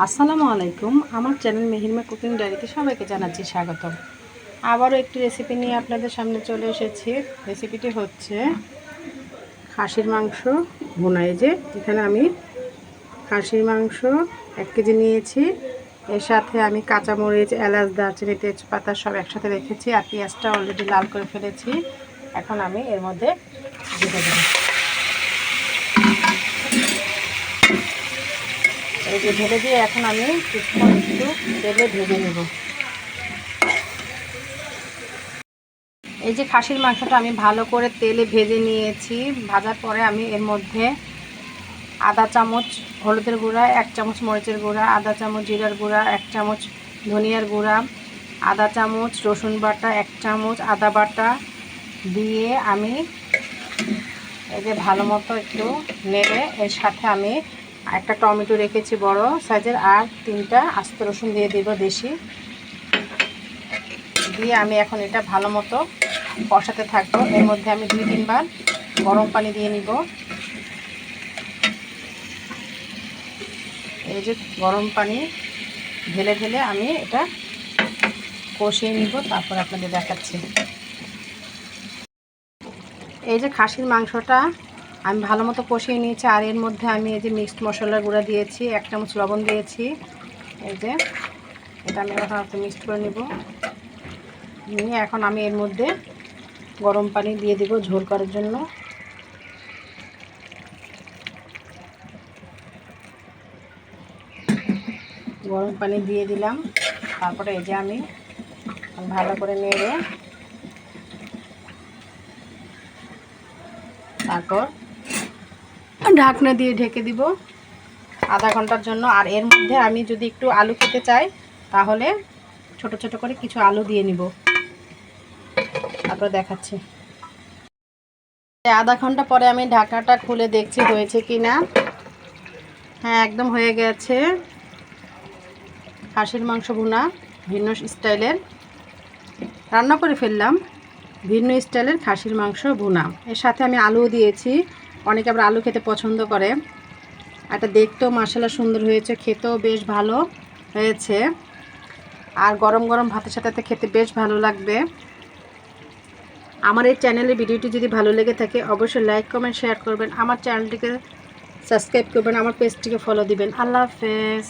আসসালামু আলাইকুম। আমার চ্যানেল মেহিরমা কুকিং ডায়েরিতে সবাইকে জানাচ্ছি স্বাগতম। আবারও একটি রেসিপি নিয়ে আপনাদের সামনে চলে এসেছি। রেসিপিটি হচ্ছে খাসির মাংস ভুনা। এই যে এখানে আমি খাসির মাংস 1 কেজি নিয়েছি। এর সাথে আমি কাঁচামরিচ, এলাচ, দারচিনি, তেজপাতা সব একসাথে রেখেছি। আর পেঁয়াজটা অলরেডি লাল করে ফেলেছি। এখন আমি এর মধ্যে দিয়ে দেব। এই যে ঢেলে দিয়ে এখন আমি কিছুক্ষণ একটু তেলে ভেজে নেব। এই যে খাসির মাংসটা আমি ভালো করে তেলে ভেজে নিয়েছি। ভাজার পরে আমি এর মধ্যে আধা চামচ হলুদের গুঁড়া, 1 চামচ মরিচের গুঁড়া, আধা চামচ জিরার গুঁড়া, 1 চামচ ধনিয়ার গুঁড়া, আধা চামচ রসুন বাটা, 1 চামচ আদা বাটা দিয়ে আমি এই যে ভালো মতো একটু নেড়ে এর সাথে আমি একটা টমেটো রেখেছি বড় সাইজের, আর 3টা আস্ত রসুন দিয়ে দেব দেশি। দিয়ে আমি এখন এটা ভালো মতো কষাতে থাকবো। এর মধ্যে আমি 2-3 বার গরম পানি দিয়ে নিব। এই যে গরম পানি ঢেলে ঢেলে আমি এটা কষিয়ে নিব, তারপর আপনাদের দেখাচ্ছি। এই যে খাসির মাংসটা আমি ভালো মতো কষিয়ে নিয়েছি। আর এর মধ্যে আমি এই যে মিক্সড মশলার গুঁড়া দিয়েছি, 1 চামচ লবণ দিয়েছি। এই যে এটা আমি এখন একটু মিক্সড করে নেব। নিয়ে এখন আমি এর মধ্যে গরম পানি দিয়ে দিব ঝোল করার জন্য। গরম পানি দিয়ে দিলাম। তারপরে এই যে আমি ভালো করে নেড়ে তারপর ঢাকনা দিয়ে ঢেকে দিব আধা ঘন্টার জন্য। আর এর মধ্যে আমি যদি একটু আলু খেতে চাই তাহলে ছোট ছোট করে কিছু আলু দিয়ে নিব। তারপর দেখাচ্ছি। আধা ঘন্টা পরে আমি ঢাকনাটা খুলে দেখছি হয়েছে কি না। হ্যাঁ, একদম হয়ে গেছে। খাসির মাংস ভুনা ভিন্ন স্টাইলের রান্না করে ফেললাম। ভিন্ন স্টাইলের খাসির মাংস ভুনা। এর সাথে আমি আলুও দিয়েছি। অনেকে আবার আলু খেতে পছন্দ করে। এটা দেখতেও মাশাআল্লাহ সুন্দর হয়েছে, খেতেও বেশ ভালো হয়েছে। আর গরম গরম ভাতের সাথে খেতে বেশ ভালো লাগবে। আমার এই চ্যানেলের ভিডিওটি যদি ভালো লেগে থাকে অবশ্যই লাইক, কমেন্ট, শেয়ার করবেন। আমার চ্যানেলটিকে সাবস্ক্রাইব করবেন, আমার পেজটিকে ফলো দিবেন। আল্লাহ হাফেজ।